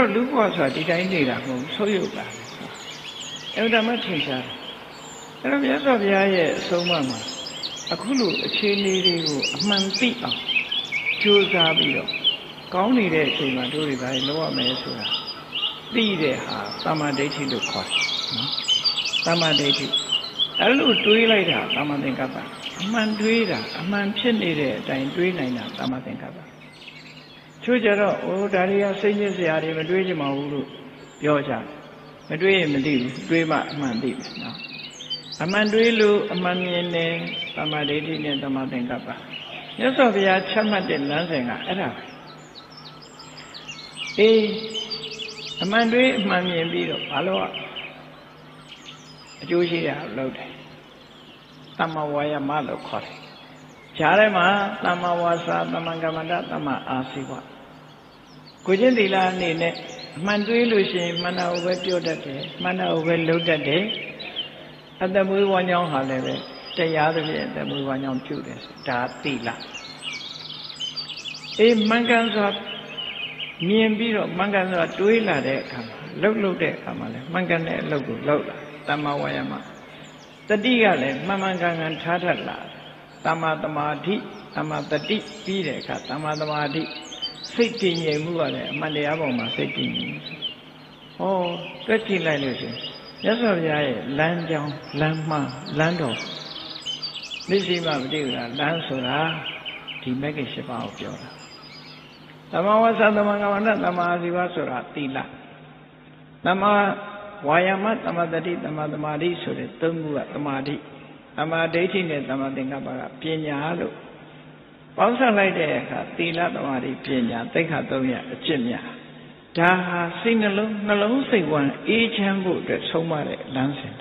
တော့လူဘဝဆိုတာဒီတိုင်းနေတာမဟုတ်ဆုပ်ယုပ်တာအဲ့ဒါမှထင်ရှားတယ်အဲ့တော့မြတ်စွာဘုရားရဲ့အဆုံးအမမှာအခုလိုအခြေအနေတွေကိုအမှန်သိအောင်ကြိုးစားပြီးတော့ကောင်းနေတဲ့အချိန်မှာတို့တွေဘာလို့လုပ်ရမလဲဆိုတာသိတဲ့ဟာသမ္မာဒိဋ္ဌိလို့ခေါ်တယ်နော်သမ္မာဒိဋ္ဌိအဲ့လိုတွေးလိုက်တာသမ္မာသင်္ကပ္ပအမှန်တွေးတာအမှန်ဖြစ်နေတဲ့အတိုင်းတွေးနိုင်တာသမ္မာသင်္ကပ္ပချို့ကြတော့ဒါတွေကစိတ်ညစ်စရာတွေမတွေးကြမှာဘူးလို့ပြောကြတယ်မတွေးရင်မသိဘူးတွေးမှအမှန်သိမယ်နော်အမှန်တွေးလို့အမှန်မြင်တယ်သမ္မာဒိဋ္ဌိနဲ့သမ္မာသင်္ကပ္ပမြတ်စွာဘုရားချမှတ်တဲ့လမ်းစဉ်ကအဲ့ဒါပဲအမှန်တွေးအမှန်မြင်ပြီးတော့ဘာလို့အကျိုးရှိတာလုပ်တယ်သမ္မာဝါယာမလို့ခေါ်တယ်ဂျားထဲမှာသမ္မာဝါစာသမ္မာကမ္မန္တသမ္မာအာဇီဝကိုချင်းသီလအနေနဲ့အမှန်တွေးလို့ရှိရင်မှန်တာကိုပဲပြောတတ်တယ်မှန်တာကိုပဲလုပ်တတ်တယ်အတ္တမွေးဝါညောင်းဟာလည်းပဲတရားသဖြင့်အတ္တမွေးဝါညောင်းပြုတယ်ဒါသီလမှန်ကန်စွာမြင်ပြီးတော့မှန်ကန်စွာတွေးလာတဲ့အခါမှာလှုပ်တဲ့အခါမှာလည်းမှန်ကန်တဲ့အလုပ်ကိုလုပ်လာသမ္မာဝါယာမတတိကလည်းမှန်မှန်ကန်ကန်ထားတတ်လာသမ္မာသမာဓိသမ္မာတတိပြီးတဲ့အခါသမ္မာသမာဓိစိတ်တည်ငြိမ်မှုကလည်းအမှန်တရားပေါ်မှာစိတ်တည်ငြိမ်တွက်ကြည့်လိုက်လို့ရှိရင်မြတ်စွာဘုရားရဲ့လမ်းကြောင်းလမ်းမှလမ်းတော်မရှိမှမသိဘူးလားလမ်းဆိုတာဒီမဂ္ဂင်၈ပါးကိုပြောတာသမ္မာဝါစာသမ္မာကမ္မန္တသမ္မာအာဇီဝဆိုတာသီလသမ္မာဝါယာမသမ္မာတတိသမ္မာသမာဓိဆိုတဲ့သုံးခုကသမာဓိသမ္မာဒိဋ္ဌိနဲ့သမ္မာသင်္ကပ္ပကပညာလို့ပေါင်းစပ်လိုက်တဲ့အခါသီလသမာဓိပညာသိက္ခာ၃ရပ်အကျင့်များဒါဟာစိတ်နှလုံးစိတ်ဝမ်းအေးချမ်းဖို့အတွက်ဆုံးမတဲ့လမ်းစဉ်